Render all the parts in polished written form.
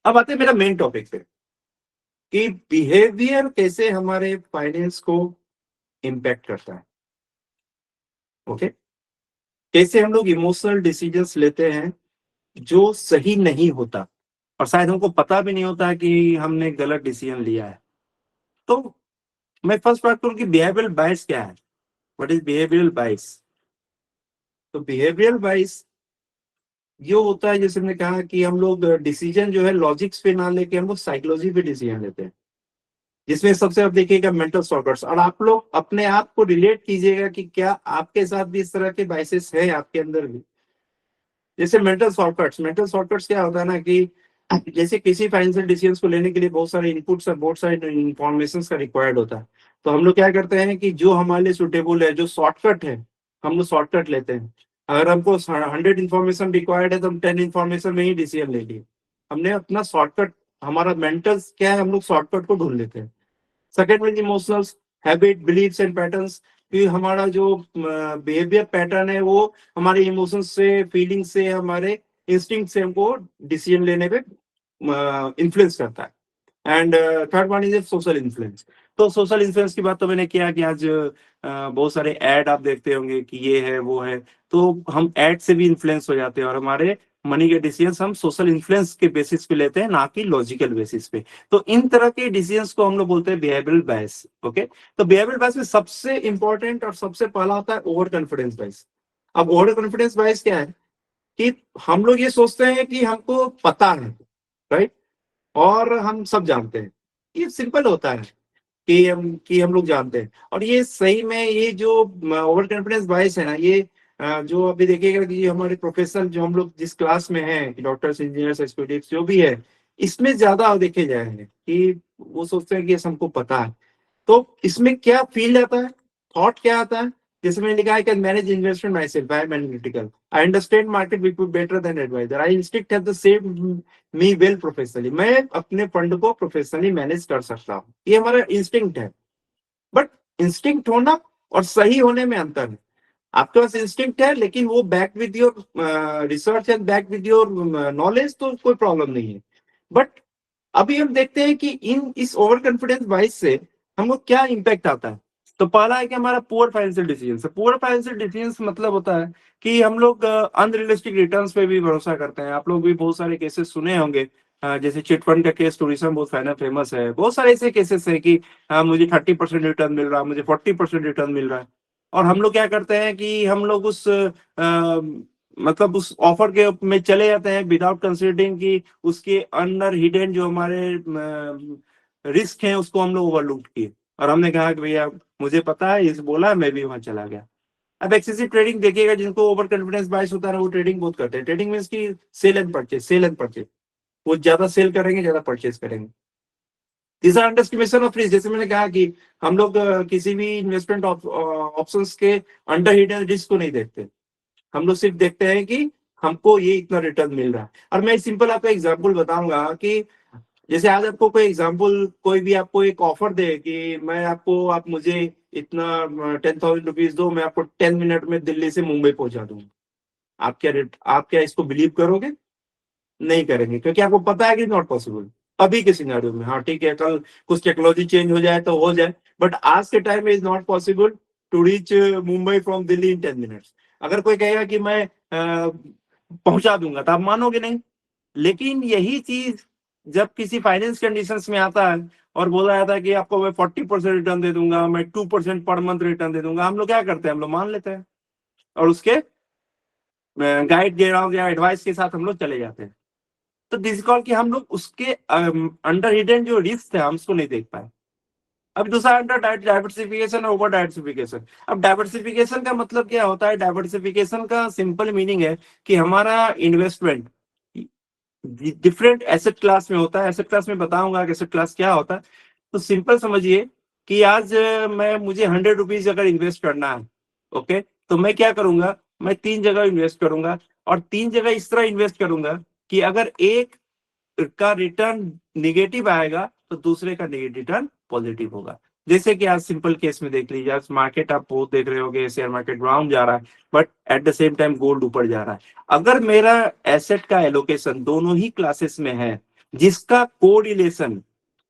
अब आते हैं मेरा मेन टॉपिक पे कि बिहेवियर कैसे हमारे फाइनेंस को इम्पैक्ट करता है। ओके, कैसे हम लोग इमोशनल डिसीजंस लेते हैं जो सही नहीं होता और शायद हमको पता भी नहीं होता कि हमने गलत डिसीजन लिया है। तो मैं फर्स्ट बात करूं कि बिहेवियरल बायस क्या है। व्हाट इज बिहेवियरल बायस? तो बिहेवियरल बायस ये होता है, जैसे मैंने कहा कि हम लोग डिसीजन जो है लॉजिक्स पे ना लेके हम लोग साइकोलॉजी पे डिसीजन लेते हैं, जिसमें सबसे आप देखिएगा मेंटल शॉर्टकट्स। और आप लोग अपने आप को रिलेट कीजिएगा कि क्या आपके साथ भी इस तरह के बाइसेस है आपके अंदर भी। जैसे मेंटल शॉर्टकट्स क्या होता है ना कि जैसे किसी फाइनेंशियल डिसीजन को लेने के लिए बहुत सारे इनपुट्स और बहुत सारे इंफॉर्मेशन का रिक्वायर्ड होता है। तो हम लोग क्या करते हैं कि जो हमारे लिए सुटेबल है, जो शॉर्टकट है, हम लोग शॉर्टकट लेते हैं। अगर हमको 100 इन्फॉर्मेशन रिक्वायर्ड है तो हम 10 इन्फॉर्मेशन में ही डिसीजन ले लिए। हमने अपना शॉर्टकट, हमारा मेंटल क्या है, हम लोग शॉर्टकट को ढूंढ लेते हैं। सेकेंड में emotionals, habit, believes and patterns, कि हमारा जो बिहेवियर पैटर्न है वो हमारे इमोशंस से, फीलिंग से, हमारे इंस्टिंक्ट से हमको डिसीजन लेने पे इन्फ्लुएंस करता है। And third one is social influence. तो सोशल इन्फ्लुएंस की बात तो मैंने किया कि आज बहुत सारे ऐड आप देखते होंगे कि ये है वो है, तो हम ऐड से भी इन्फ्लुएंस हो जाते हैं और हमारे मनी के डिसीजंस हम सोशल इन्फ्लुएंस के बेसिस पे लेते हैं, ना कि लॉजिकल बेसिस पे। तो इन तरह के डिसीजंस को हम लोग बोलते हैं बिहेवियरल बायस। ओके, तो बिहेवियरल बायस में सबसे इंपॉर्टेंट और सबसे पहला होता है ओवर कॉन्फिडेंस बायस। अब ओवर कॉन्फिडेंस बायस क्या है कि हम लोग ये सोचते हैं कि हमको पता है, राइट, और हम सब जानते हैं। ये सिंपल होता है कि हम लोग जानते हैं। और ये सही में ये जो ओवर कॉन्फिडेंस बायस है ना, ये जो अभी देखिएगा कि हमारे प्रोफेशनल जो हम लोग जिस क्लास में हैं, डॉक्टर्स, इंजीनियर्स, एक्सपर्ट्स जो भी है, इसमें ज्यादा देखे जाएंगे कि वो सोचते हैं कि ये हमको पता है। तो इसमें क्या फील आता है, थॉट क्या आता है? जैसे मैंने लिखा है, can manage investment myself, I am analytical, I understand market better than advisor, I instinct have the saved me well professionally, मैं अपने फंड को प्रोफेशनली मैनेज कर सकता हूँ। ये हमारा इंस्टिंक्ट है। बट इंस्टिंक्ट होना और सही होने में अंतर है। आपके पास इंस्टिंक्ट है लेकिन वो back with your research and back with your knowledge, तो कोई प्रॉब्लम नहीं है। बट अभी हम देखते हैं कि इस ओवर कॉन्फिडेंस बाइस से हमको क्या इम्पैक्ट आता है। तो पहला है कि हमारा poor financial decision. Poor financial decision मतलब होता है कि हम लोग अनरियलिस्टिक रिटर्न्स पे भी भरोसा करते हैं। आप लोग भी बहुत सारे केसेस सुने होंगे, जैसे चिट फंड का केस टूरिज्म बहुत फेमस है। बहुत सारे ऐसे केसेस है कि मुझे 30% रिटर्न मिल रहा है, मुझे 40% रिटर्न मिल रहा है, और हम लोग क्या करते हैं कि हम लोग उस मतलब उस ऑफर के में चले जाते हैं विदाउट कंसिडरिंग कि उसके अंदर हिडन जो हमारे रिस्क हैं उसको हम लोग ओवरलुक किए, और हमने कहा कि भैया मुझे पता है, इस बोला, मैं भी वहां चला गया। अब एक्सेसिव ट्रेडिंग देखिएगा, जिनको ओवर कॉन्फिडेंस बाइस होता है वो ट्रेडिंग बहुत करते हैं। ट्रेडिंग मींस की sale and purchase, sale and purchase, वो ज्यादा सेल करेंगे, ज्यादा परचेज करेंगे। तीसरा अंडर ऑफ रिस्क। जैसे मैंने कहा कि हम लोग किसी भी इन्वेस्टमेंट ऑप्शंस के अंडर हिडन रिस्क को नहीं देखते। हम लोग सिर्फ देखते हैं कि हमको ये इतना रिटर्न मिल रहा है। और मैं सिंपल आपको एग्जांपल बताऊंगा कि जैसे आज आपको कोई एग्जांपल, कोई भी आपको एक ऑफर दे कि मैं आपको, आप मुझे इतना 10,000 रुपीज दो, मैं आपको 10 मिनट में दिल्ली से मुंबई पहुंचा दूंगा। आप क्या इसको बिलीव करोगे? नहीं करेंगे, क्योंकि आपको पता है कि नॉट पॉसिबल। अभी के सिनेरियो में हाँ ठीक है, कल कुछ टेक्नोलॉजी चेंज हो जाए तो हो जाए, बट आज के टाइम में is not possible to reach Mumbai from Delhi in 10 minutes. अगर कोई कहेगा कि मैं पहुंचा दूंगा तो आप मानोगे नहीं। लेकिन यही चीज जब किसी फाइनेंस कंडीशंस में आता है और बोला जाता है कि आपको मैं 40% रिटर्न दे दूंगा, मैं 2% पर मंथ रिटर्न दे दूंगा, हम लोग क्या करते हैं? हम लोग मान लेते हैं और उसके गाइड या एडवाइस के साथ हम लोग चले जाते हैं। तो दिस कॉल कि हम लोग उसके अंडर हिडन जो रिस्क थे हम उसको नहीं देख पाए। अब दूसरा अंडर डाइवर्सिफिकेशन और ओवर डाइवर्सिफिकेशन। अब डाइवर्सिफिकेशन का मतलब क्या होता है? डाइवर्सिफिकेशन का सिंपल मीनिंग है कि हमारा इन्वेस्टमेंट डिफरेंट एसेट क्लास में होता है। एसेट क्लास में बताऊंगा कि एसेट क्लास क्या होता है। तो सिंपल समझिए कि आज मैं मुझे 100 रुपीज अगर इन्वेस्ट करना है, ओके, तो मैं क्या करूंगा? मैं 3 जगह इन्वेस्ट करूंगा, और 3 जगह इस तरह इन्वेस्ट करूंगा कि अगर एक का रिटर्न निगेटिव आएगा तो दूसरे का रिटर्न पॉजिटिव होगा। जैसे कि आज सिंपल केस में देख लीजिए, आज मार्केट आप बहुत देख रहे होगे, शेयर मार्केट डाउन जा रहा है, but at the same time gold ऊपर जा रहा है। अगर मेरा एसेट का एलोकेशन दोनों ही क्लासेस में है, जिसका कोरिलेशन,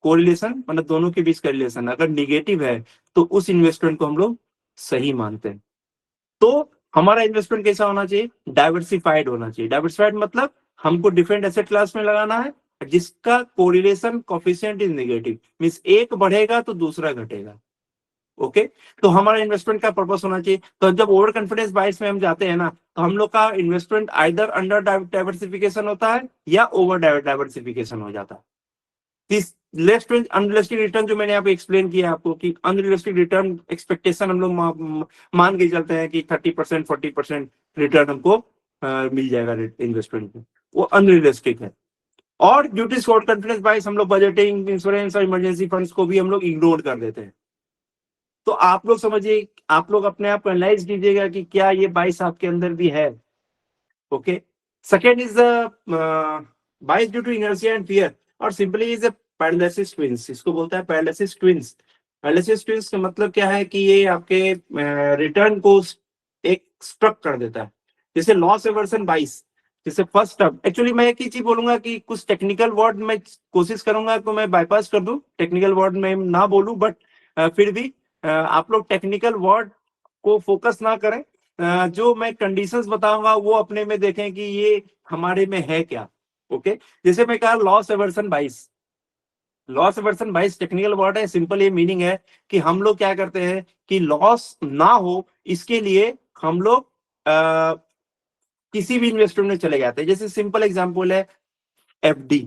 कोरिलेशन मतलब दोनों के बीच का रिलेशन अगर निगेटिव है तो उस इन्वेस्टमेंट को हम लोग सही मानते हैं। तो हमारा इन्वेस्टमेंट कैसा होना चाहिए, डाइवर्सिफाइड होना चाहिए। डाइवर्सिफाइड मतलब हमको डिफरेंट एसेट क्लास में लगाना है जिसका correlation coefficient is negative, means एक बढ़ेगा तो दूसरा घटेगा। ओके, तो हमारा इन्वेस्टमेंट का पर्पस होना चाहिए। तो जब ओवर कॉन्फिडेंस बाइस में हम जाते हैं ना, तो हम लोग का इन्वेस्टमेंट आइदर अंडर डाइवर्सिफिकेशन होता है या ओवर डाइवर्सिफिकेशन हो जाता है। अनरियलिस्टिक रिटर्न जो मैंने यहाँ पे एक्सप्लेन किया आपको कि अनरियलिस्टिक रिटर्न एक्सपेक्टेशन हम लोग मान के चलते हैं कि 30% 40% रिटर्न हमको मिल जाएगा इन्वेस्टमेंट में, वो अनरियलिस्टिक है। और ड्यू टू शॉर्ट कॉन्फिडेंस बाइस हम लोग बजटिंग, इंश्योरेंस और इमरजेंसी फंड्स को भी हम लोग इग्नोर कर देते हैं। तो आप लोग समझिए, आप लोग अपने आप एनालाइज कीजिएगा कि क्या ये बाइस आपके अंदर भी है। Okay, second is bias due to inertia and fear, और सिंपली इज पैरालिसिस ट्विंस, इसको बोलता है पैरालिसिस ट्विंस। पैरालिसिस ट्विंस का मतलब क्या है कि ये आपके रिटर्न को एक स्ट्रक कर देता है। जैसे लॉस एवर्सन बाइस, जैसे फर्स्ट टर्म, एक्चुअली मैं एक ही चीज बोलूंगा कि कुछ टेक्निकल वर्ड मैं कोशिश करूंगा तो मैं बाईपास कर दूं, टेक्निकल वर्ड में ना बोलूं, बट फिर भी आप लोग टेक्निकल वर्ड को फोकस ना करें। जो मैं कंडीशंस बताऊंगा वो अपने में देखें कि ये हमारे में है क्या। ओके, जैसे मैं कहा लॉस एवर्सन बाइस, लॉस एवर्सन बाइस टेक्निकल वर्ड है, सिंपल ये मीनिंग है कि हम लोग क्या करते हैं कि लॉस ना हो इसके लिए हम लोग किसी भी इन्वेस्टमेंट में चले जाते हैं। जैसे सिंपल एग्जांपल है एफडी,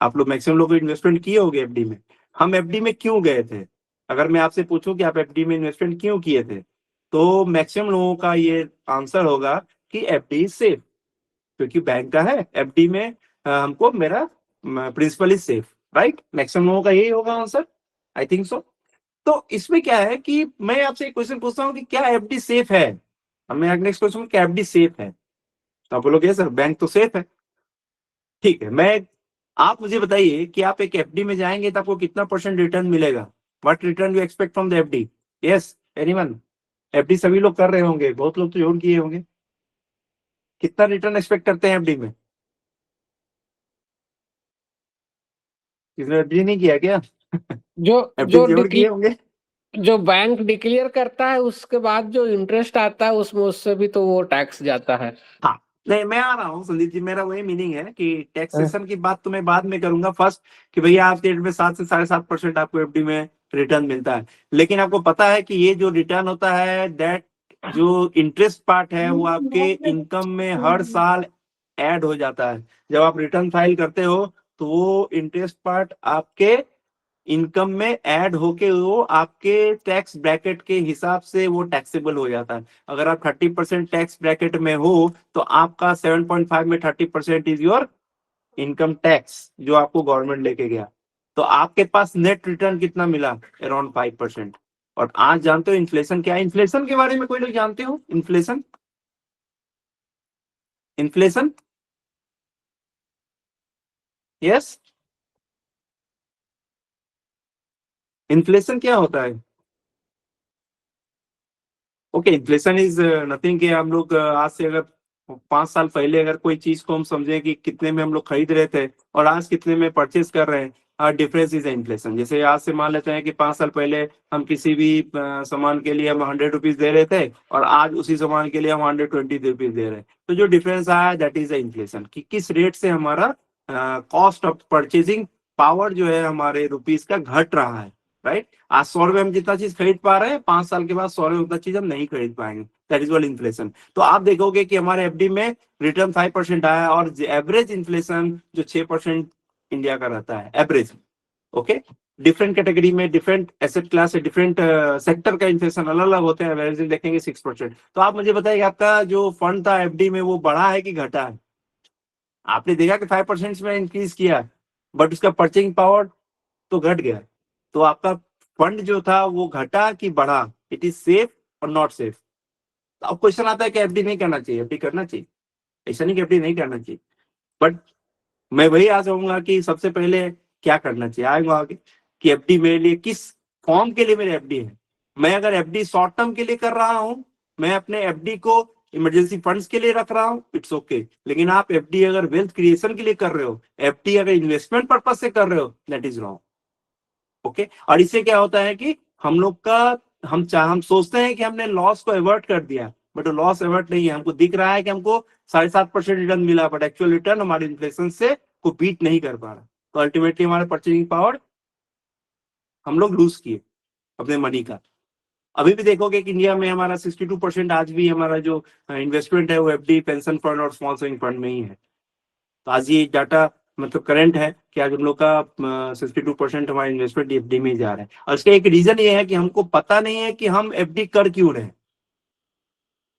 आप लोग मैक्सिमम लोग इन्वेस्टमेंट किए होंगे एफडी में। हम एफडी में क्यों गए थे, अगर मैं आपसे पूछूं कि आप एफडी में इन्वेस्टमेंट क्यों किए थे, तो मैक्सिमम लोगों का ये आंसर होगा कि एफडी इज सेफ, क्योंकि बैंक का है एफडी में हमको मेरा principal is safe, right. Maximum लोगों का यही होगा आंसर, आई थिंक सो। तो इसमें क्या है कि मैं आपसे एक क्वेश्चन पूछता हूँ कि क्या एफडी सेफ है। अब मैं नेक्स्ट क्वेश्चन, क्या एफडी सेफ है, तो आप बोलोगे सर बैंक तो सेफ है। ठीक है, मैं, आप मुझे बताइए कि आप एक एफडी में जाएंगे तो आपको कितना परसेंट रिटर्न मिलेगा, what return you expect from the FD. Yes, anyone, FD सभी लोग कर रहे होंगे, बहुत लोग तो जरूर किए होंगे। कितना रिटर्न एक्सपेक्ट करते हैं एफडी में, किसने एफडी नहीं किया क्या? जो एफडी जो जरूर किए होंगे। जो बैंक डिक्लेयर करता है उसके बाद जो इंटरेस्ट आता है उसमें, उससे भी तो वो टैक्स जाता है। हाँ, नहीं मैं आ रहा हूँ संदीप जी, मेरा वही मीनिंग है कि टैक्सेशन की बात तो मैं बाद में करूंगा फर्स्ट, कि भैया आज के डेट में 7 से 7.5% आपको एफडी में रिटर्न मिलता है। लेकिन आपको पता है कि ये जो रिटर्न होता है, दैट जो इंटरेस्ट पार्ट है वो आपके इनकम में हर साल ऐड हो जाता है। जब आप रिटर्न फाइल करते हो तो वो इंटरेस्ट पार्ट आपके इनकम में ऐड होके वो आपके टैक्स ब्रैकेट के हिसाब से वो टैक्सेबल हो जाता है। अगर आप 30% टैक्स ब्रैकेट में हो तो आपका 7.5 में 30% इज योर इनकम टैक्स जो आपको गवर्नमेंट लेके गया। तो आपके पास नेट रिटर्न कितना मिला, अराउंड 5%। और आज जानते हो इन्फ्लेशन क्या है, इन्फ्लेशन के बारे में कोई लोग जानते हो, इन्फ्लेशन, इन्फ्लेशन, यस, इन्फ्लेशन क्या होता है? ओके, इन्फ्लेशन इज नथिंग कि हम लोग आज से अगर 5 साल पहले अगर कोई चीज को हम समझे कि कितने में हम लोग खरीद रहे थे और आज कितने में परचेज कर रहे हैं, डिफरेंस इज इन्फ्लेशन। जैसे आज से मान लेते हैं कि 5 साल पहले हम किसी भी सामान के लिए हम 100 रुपीज दे रहे थे और आज उसी सामान के लिए हम 120 रुपीज दे रहे हैं, तो जो डिफरेंस आया दैट इज द इन्फ्लेशन, कि किस रेट से हमारा कॉस्ट ऑफ परचेजिंग पावर जो है हमारे रुपीज का घट रहा है, राइट। आज 100 रुपए में जितना चीज खरीद पा रहे हैं, 5 साल के बाद 100 रुपए उतना चीज हम नहीं खरीद पाएंगे, दैट इज व्हाट इन्फ्लेशन। तो आप देखोगे कि हमारे एफडी में रिटर्न 5% आया और एवरेज इन्फ्लेशन जो 6% इंडिया का रहता है एवरेज। ओके, डिफरेंट कैटेगरी में डिफरेंट एसेट क्लास से डिफरेंट सेक्टर का इन्फ्लेशन अलग अलग होते हैं, एवरेज देखेंगे 6%। तो आप मुझे बताइए आपका जो फंड था एफडी में वो बढ़ा है कि घटा है? आपने देखा कि 5% में इंक्रीज किया, बट उसका परचेजिंग पावर तो घट गया। तो आपका फंड जो था वो घटा कि बढ़ा, इट इज सेफ और नॉट सेफ। तो अब क्वेश्चन आता है कि एफडी नहीं करना चाहिए, एफडी करना चाहिए, ऐसा नहीं कि एफडी नहीं करना चाहिए, बट मैं वही आ जाऊंगा कि सबसे पहले क्या करना चाहिए, आएगा आगे कि एफडी मेरे लिए किस फॉर्म के लिए मेरे एफडी है। मैं अगर एफडी शॉर्ट टर्म के लिए कर रहा हूं, मैं अपने एफडी को इमरजेंसी फंड्स के लिए रख रहा हूं, इट्स ओके। लेकिन आप एफडी अगर वेल्थ क्रिएशन के लिए कर रहे हो, एफडी अगर इन्वेस्टमेंट पर्पज से कर रहे हो, दैट इज रॉन्ग। ओके, और इससे क्या होता है कि हम लोग का हम सोचते हैं कि हमने लॉस को अवॉइड कर दिया, बट लॉस अवॉइड नहीं है। हमको दिख रहा है कि हमको 7.5% रिटर्न मिला, बट एक्चुअल रिटर्न हमारे इन्फ्लेशन से को बीट नहीं कर पा रहा। तो अल्टीमेटली हमारा परचेजिंग पावर हम लोग लूज किए अपने मनी का। अभी भी देखोगे कि इंडिया में हमारा 62% आज भी हमारा जो इन्वेस्टमेंट है वो एफडी, पेंशन फंड और स्मॉल सेविंग फंड में ही है। तो आज ये डाटा मतलब करंट है कि आज हम लोग का 62% हमारा इन्वेस्टमेंट एफडी में जा रहा है। और इसका एक रीजन ये है कि हमको पता नहीं है कि हम एफडी कर क्यों रहे हैं।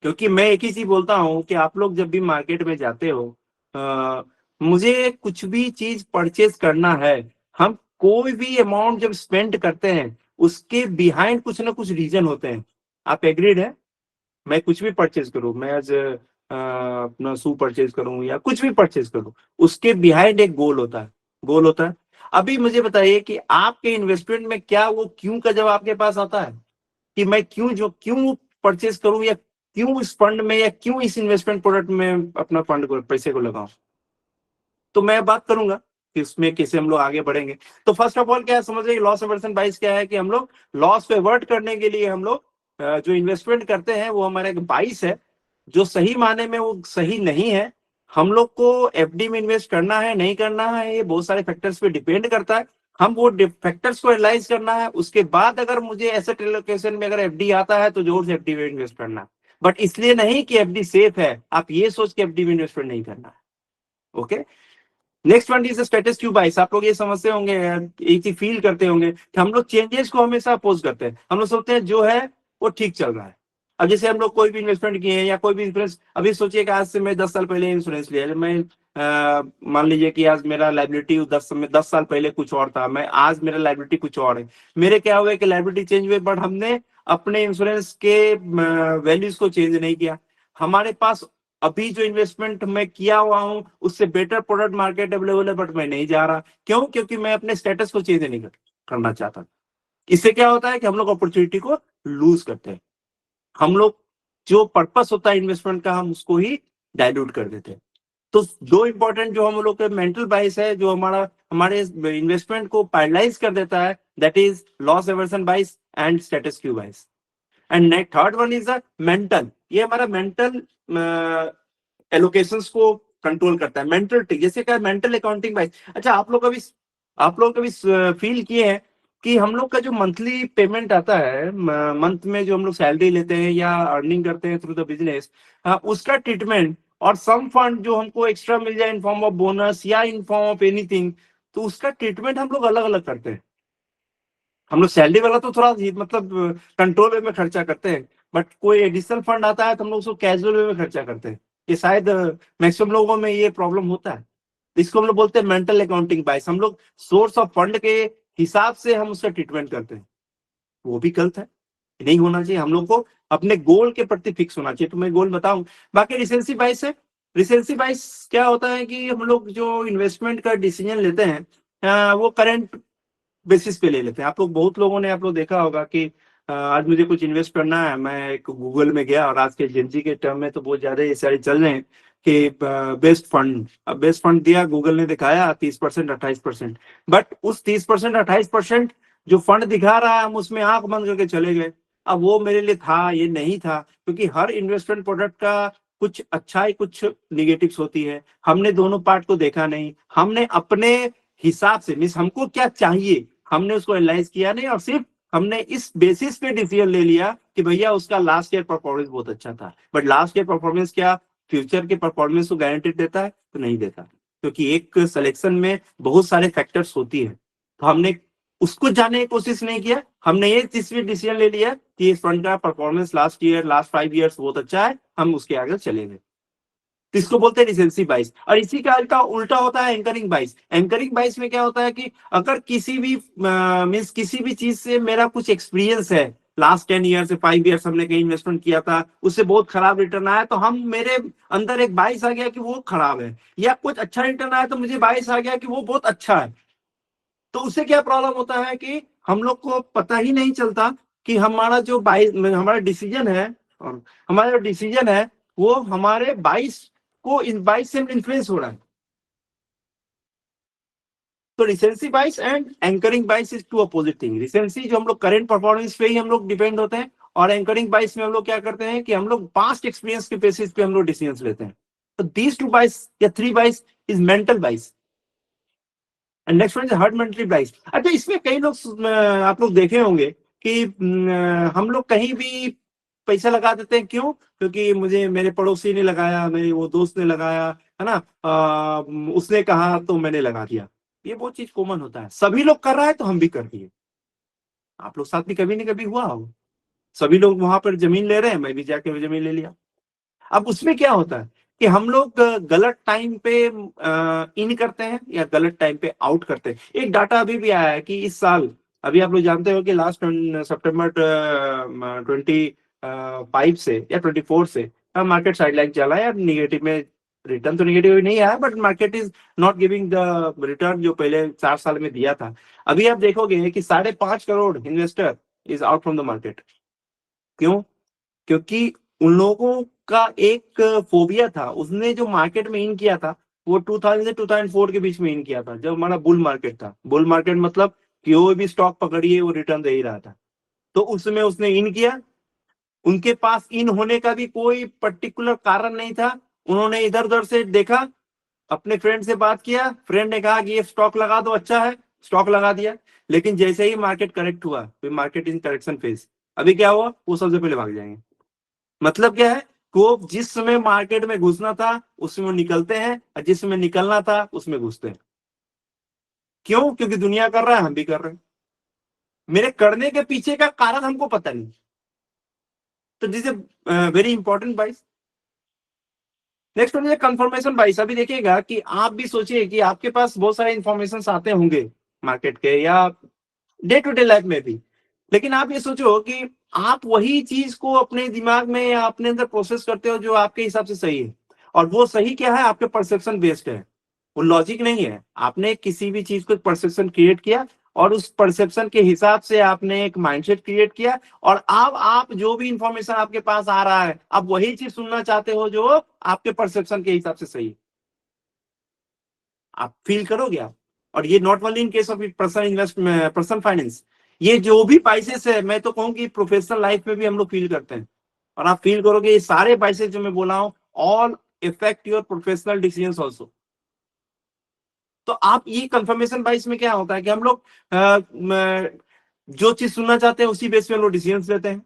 क्योंकि मैं एक ही चीज बोलता हूँ कि आप लोग जब भी मार्केट में जाते हो, मुझे कुछ भी चीज परचेज करना है, हम कोई भी अमाउंट जब स्पेंड करते हैं उसके बिहाइंड कुछ ना कुछ रीजन होते हैं। आप एग्रीड है? मैं कुछ भी परचेज करूं, मैं आज अपना शू परचेज करूं या कुछ भी परचेज करूं, उसके बिहाइंड एक गोल होता है, गोल होता है। अभी मुझे बताइए कि आपके इन्वेस्टमेंट में क्या वो क्यों का जब आपके पास आता है कि मैं क्यों परचेज करूं, या क्यों इस फंड में, या क्यों इस इन्वेस्टमेंट प्रोडक्ट में अपना फंड को, पैसे को लगाऊं, तो मैं बात करूंगा कि इसमें कैसे हम लोग आगे बढ़ेंगे। तो फर्स्ट ऑफ ऑल क्या है, समझिए लॉस अवर्सन बाइस क्या है कि हम लोग लॉस को अवॉइड करने के लिए हम लोग जो इन्वेस्टमेंट करते हैं वो हमारा एक बाइस है, जो सही माने में वो सही नहीं है। हम लोग को एफडी में इन्वेस्ट करना है नहीं करना है, ये बहुत सारे फैक्टर्स पे डिपेंड करता है। हम वो फैक्टर्स को एनालाइज करना है, उसके बाद अगर मुझे एसेट एलोकेशन में अगर एफडी आता है तो जोर से एफडी में इन्वेस्ट करना है। बट इसलिए नहीं कि एफडी सेफ है, आप ये सोच के एफडी में इन्वेस्टमेंट नहीं करना है। Okay, next one is status Q बाइस। आप लोग ये समझते होंगे, एक चीज फील करते होंगे कि हम लोग चेंजेस को हमेशा अपोज करते हैं। हम लोग सोचते हैं जो है वो ठीक चल रहा है। अब जैसे हम लोग कोई भी इन्वेस्टमेंट किए हैं या कोई भी इंश्योरेंस, अभी सोचिए कि आज से मैं 10 साल पहले इंश्योरेंस लिया, जब मैं मान लीजिए कि आज मेरा लाइबिलिटी 10 साल पहले कुछ और था, मैं आज मेरा लाइबिलिटी कुछ और है। मेरे क्या हुआ कि लाइबिलिटी चेंज हुए, बट हमने अपने इंश्योरेंस के वैल्यूज को चेंज नहीं किया। हमारे पास अभी जो इन्वेस्टमेंट मैं किया हुआ हूं उससे बेटर प्रोडक्ट मार्केट अवेलेबल है, बट मैं नहीं जा रहा। क्यों? क्योंकि मैं अपने स्टेटस को चेंज नहीं करना चाहता। इससे क्या होता है कि हम लोग अपॉर्चुनिटी को लूज करते हैं। हम लोग जो पर्पस होता है इन्वेस्टमेंट का, हम उसको ही डाइल्यूट कर देते हैं। तो दो इंपॉर्टेंट जो हम लोग के मेंटल बाइस है, जो हमारे इन्वेस्टमेंट को पैरालाइज कर देता है, दैट इज लॉस एवर्सन बाइस एंड स्टेटस क्यू बाइस। And third one is the mental. ये हमारा मेंटल एलोकेशंस को कंट्रोल करता है। मेंटल, जैसे क्या मेंटल अकाउंटिंग बाइस। अच्छा, आप लोग कभी फील किए हैं कि हम लोग का जो मंथली पेमेंट आता है, मंथ में जो हम लोग सैलरी लेते हैं या अर्निंग करते हैं थ्रू द बिजनेस, उसका ट्रीटमेंट और सम फंड जो हमको एक्स्ट्रा मिल जाए इन फॉर्म ऑफ बोनस या इन फॉर्म ऑफ एनीथिंग, तो उसका ट्रीटमेंट हम लोग अलग अलग करते हैं। हम लोग सैलरी वाला तो थोड़ा मतलब कंट्रोल वे में खर्चा करते हैं, बट कोई एडिशनल फंड आता है तो हम लोग उसको कैजुअल वे में खर्चा करते हैं। ये शायद मैक्सिमम लोगों में ये प्रॉब्लम होता है। इसको हम लोग बोलते हैं मेंटल अकाउंटिंग बाइस। हम लोग सोर्स ऑफ फंड के हिसाब से हम उसका ट्रीटमेंट करते हैं, वो भी गलत है, नहीं होना चाहिए। हम लोग को अपने गोल के प्रति फिक्स होना चाहिए। तो मैं गोल बताऊं। बाकी रिसेंसी बाइस है। रिसेंसी बाइस क्या होता है कि हम लोग जो इन्वेस्टमेंट का डिसीजन लेते हैं, वो करंट बेसिस पे ले लेते हैं। बहुत लोगों ने आप लोग देखा होगा कि आज मुझे कुछ इन्वेस्ट करना है, मैं एक गूगल में गया, और आज के जेनजी के टर्म में तो बहुत ज्यादा ये सारे चल रहे हैं कि बेस्ट फंड। अब बेस्ट फंड दिया, गूगल ने दिखाया 30%, 28%, बट उस 30%, 28% जो फंड दिखा रहा है, हम उसमें आंख बंद करके चले गए। अब वो मेरे लिए था, ये नहीं था, क्योंकि हर इन्वेस्टमेंट प्रोडक्ट का कुछ अच्छाई कुछ निगेटिव्स होती है। हमने दोनों पार्ट को देखा नहीं, हमने अपने हिसाब से, मीन्स हमको क्या चाहिए, हमने उसको एनालाइज किया नहीं, और सिर्फ हमने इस बेसिस पे डिसीजन ले लिया कि भैया उसका लास्ट ईयर परफॉर्मेंस बहुत अच्छा था। बट लास्ट ईयर परफॉर्मेंस क्या फ्यूचर के परफॉर्मेंस को गारंटी देता है? तो नहीं देता, क्योंकि एक सिलेक्शन में बहुत सारे फैक्टर्स होती है। तो हमने उसको जानने की कोशिश नहीं किया, हमने ये तीसरी डिसीजन ले लिया कि इस फंड का performance last year, last 5 years बहुत अच्छा है, हम उसके आगे चले गए। तो इसको बोलते हैं रिसेंसी बाइस। और इसी का उल्टा होता है एंकरिंग बाइस। एंकरिंग बाइस में क्या होता है कि अगर किसी भी मीन्स किसी भी चीज से मेरा कुछ एक्सपीरियंस है, लास्ट 10 ईयर से 5 ईयर्स हमने कहीं इन्वेस्टमेंट किया था, उससे बहुत खराब रिटर्न आया, तो हम मेरे अंदर एक बाइस आ गया कि वो खराब है, या कुछ अच्छा रिटर्न आया तो मुझे बाइस आ गया कि वो बहुत अच्छा है। तो उससे क्या प्रॉब्लम होता है कि हम लोग को पता ही नहीं चलता कि हमारा जो बाइस, हमारा डिसीजन है, और हमारा जो डिसीजन है वो हमारे 22 से इन्फ्लुएंस हो रहा है। तो recency bias and anchoring bias is two opposite thing. Recency जो हम लोग करंट परफॉर्मेंस पे ही हम लोग डिपेंड होते हैं, और एंकरिंग बाइस में हम लोग क्या करते हैं कि हम लोग पास्ट एक्सपीरियंस के बेसिस पे हम लोग डिसीजंस लेते हैं। तो दीज 2 बाइस या 3 बाइस इज मेंटल बाइस, and next one is heard mentally बाइस। अच्छा, इसमें कई लोग आप लोग देखे होंगे कि हम लोग कहीं भी पैसा लगा देते हैं। क्यों? क्योंकि मुझे मेरे पड़ोसी ने लगाया, मेरे वो दोस्त ने लगाया, है ना, उसने कहा तो मैंने लगा दिया। ये बहुत चीज कॉमन होता है, सभी लोग कर रहा है तो हम भी कर दिए। आप लोग साथ में कभी ना कभी हुआ होगा, सभी लोग वहां पर जमीन ले रहे हैं, मैं भी जाके जमीन ले लिया। अब उसमें क्या होता है कि हम लोग गलत टाइम पे इन करते हैं या गलत टाइम पे आउट करते हैं। एक डाटा अभी भी आया है कि इस साल, अभी आप लोग जानते हो कि लास्ट सितंबर 25 से या 24 से मार्केट साइडलाइन चला है, निगेटिव में। रिटर्न तो निगेटिव नहीं आया, but market is not giving the return जो पहले 4 साल में दिया था। अभी आप देखोगे कि 5.5 crore investor is out from the market. क्यों? क्योंकि उन लोगों का एक फोबिया था, उसने जो मार्केट में इन किया था वो 2000 से 2004 के बीच में इन किया था, जब हमारा बुल मार्केट था। बुल मार्केट मतलब कि कोई भी स्टॉक पकड़िए वो रिटर्न दे ही रहा था। तो उसमें उसने इन किया, उनके पास इन होने का भी कोई पर्टिकुलर कारण नहीं था। उन्होंने इधर उधर से देखा, अपने फ्रेंड से बात किया, फ्रेंड ने कहा कि ये स्टॉक लगा दो, अच्छा है, स्टॉक लगा दिया। लेकिन जैसे ही मार्केट करेक्ट हुआ, फिर मार्केट इन करेक्शन फेज, अभी क्या हुआ, वो सबसे पहले भाग जाएंगे। मतलब क्या है, को जिस समय मार्केट में घुसना था उसमें निकलते हैं, और जिस समय निकलना था उसमें घुसते हैं। क्यों? क्योंकि दुनिया कर रहा है, हम भी कर रहे हैं। मेरे करने के पीछे का कारण हमको पता नहीं। तो दिस इज वेरी इंपॉर्टेंट बाइस। नेक्स्ट वन इज कंफर्मेशन बाइस। अभी देखिएगा कि आप भी सोचिए कि आपके पास बहुत सारे इंफॉर्मेशन आते होंगे मार्केट के या डे टू डे लाइफ में भी, लेकिन आप ये सोचो कि आप वही चीज को अपने दिमाग में या अपने अंदर प्रोसेस करते हो जो आपके हिसाब से सही है। और वो सही क्या है? आपके परसेप्शन बेस्ड है, वो लॉजिक नहीं है। आपने किसी भी चीज को परसेप्शन क्रिएट किया, और उस परसेप्शन के हिसाब से आपने एक माइंडसेट क्रिएट किया, और अब आप जो भी इंफॉर्मेशन आपके पास आ रहा है, आप वही चीज सुनना चाहते हो जो आपके परसेप्शन के हिसाब से सही है। आप फील करोगे आप। और ये not only in case of personal finance, ये जो भी बाइसेस है, मैं तो कहूँ कि प्रोफेशनल लाइफ में भी हम लोग फील करते हैं। और आप फील करोगे ये सारे बाइसेस जो मैं बोला हूं, all effect your professional decisions also. तो आप ये कंफर्मेशन बाइस में क्या होता है कि हम लोग जो चीज सुनना चाहते हैं उसी बेस पे हम लोग डिसीजंस लेते हैं।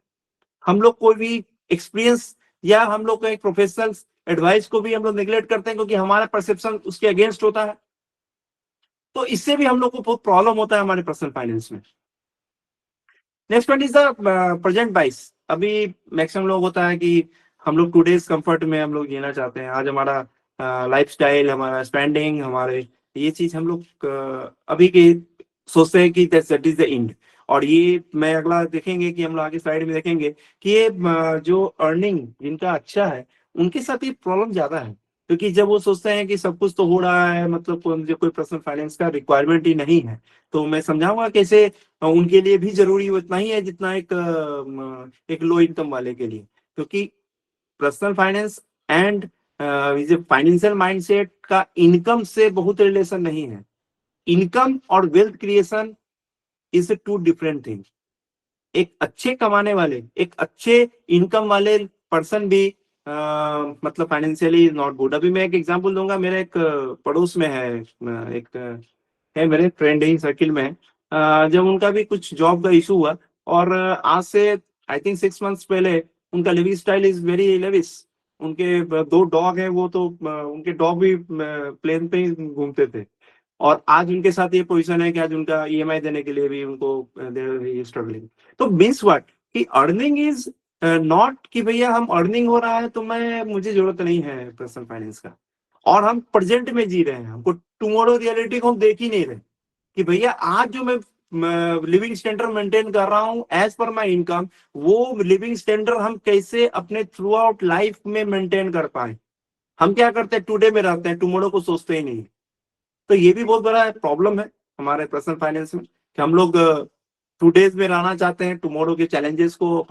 हम लोग कोई भी एक्सपीरियंस या हम लोग का एक प्रोफेशनल एडवाइस को भी हम लोग निगलेक्ट करते हैं, क्योंकि हमारा परसेप्शन उसके अगेंस्ट होता है। तो इससे भी हम लोग को बहुत प्रॉब्लम होता है हमारे पर्सनल फाइनेंस में। Next one is the present बाइस। अभी मैक्सिमम लोग होता है कि हम लोग टूडेज कंफर्ट में हम लोग जीना चाहते हैं। आज हमारा लाइफस्टाइल, हमारा स्पेंडिंग, हमारे ये चीज हम लोग अभी के सोचते हैं कि दैट इज द एंड। और ये मैं अगला देखेंगे कि हम लोग आगे स्लाइड में देखेंगे कि ये जो अर्निंग जिनका अच्छा है उनके साथ ये प्रॉब्लम ज्यादा है। क्योंकि जब वो सोचते हैं कि सब कुछ तो हो रहा है, मतलब मुझे कोई पर्सनल फाइनेंस का रिक्वायरमेंट ही नहीं है, तो मैं समझाऊंगा कैसे उनके लिए भी जरूरी उतना ही है जितना एक लो इनकम वाले के लिए। क्योंकि personal finance and financial mindset का इनकम से बहुत रिलेशन नहीं है। इनकम और wealth creation is two different thing. एक अच्छे कमाने वाले, एक अच्छे इनकम वाले पर्सन भी मतलब फाइनेंशियली नॉट गुड। अभी मैं एक एग्जांपल दूंगा। मेरे एक पड़ोस में है, एक है मेरे फ्रेंड ही सर्किल में है। जब उनका भी कुछ जॉब का इशू हुआ, और आज से आई थिंक 6 मंथ्स पहले उनका living style is very lavish. उनके 2 डॉग हैं, वो तो उनके डॉग भी प्लेन पे ही घूमते थे। और आज उनके साथ ये पोजीशन है कि आज उनका ईएमआई देने के लिए भी उनको स्ट्रगलिंग। तो मीन्स व्हाट कि अर्निंग इज नॉट कि भैया हम अर्निंग हो रहा है तो मैं मुझे जरूरत नहीं है पर्सनल फाइनेंस का, और हम प्रेजेंट में जी रहे हैं, हमको टुमारो रियलिटी को हम देख ही नहीं रहे कि भैया आज जो मैं लिविंग स्टैंडर्ड मेंटेन कर रहा हूं एज पर माई इनकम, वो लिविंग स्टैंडर्ड हम कैसे अपने थ्रू आउट लाइफ में मेंटेन कर पाए। हम क्या करते हैं, टुडे में रहते हैं, टुमारो को सोचते ही नहीं। तो ये भी बहुत बड़ा प्रॉब्लम है हमारे पर्सनल फाइनेंस में कि हम लोग 2 डेज में रहना चाहते हैं, टुमारो के चैलेंजेस को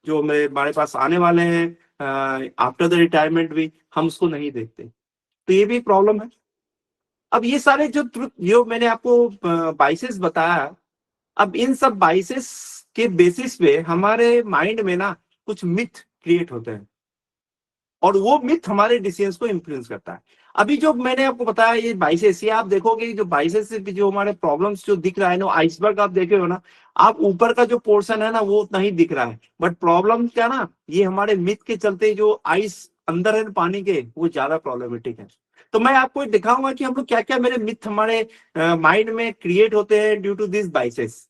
जो हमारे पास आने वाले हैं आफ्टर द रिटायरमेंट भी हम उसको नहीं देखते, तो ये भी प्रॉब्लम है। अब ये सारे जो मैंने आपको बाइसेस बताया, अब इन सब बाइसेस के बेसिस पे हमारे माइंड में ना कुछ मिथ क्रिएट होते हैं, और वो मिथ हमारे डिसीजंस को इन्फ्लुएंस करता है। अभी जो मैंने आपको बताया ये बाइसेस, ये आप देखोगे जो बाइसेस से जो हमारे प्रॉब्लम्स जो दिख रहा है ना, आइसबर्ग आप देखे हो ना, आप ऊपर का जो पोर्शन है ना वो उतना ही दिख रहा है, बट प्रॉब्लम क्या ना, ये हमारे मिथ के चलते जो आइस अंदर है पानी के, वो ज्यादा प्रॉब्लमेटिक है। तो मैं आपको दिखाऊंगा कि हम लोग क्या क्या मेरे मिथ हमारे माइंड में क्रिएट होते हैं ड्यू टू दिस बाइसेस।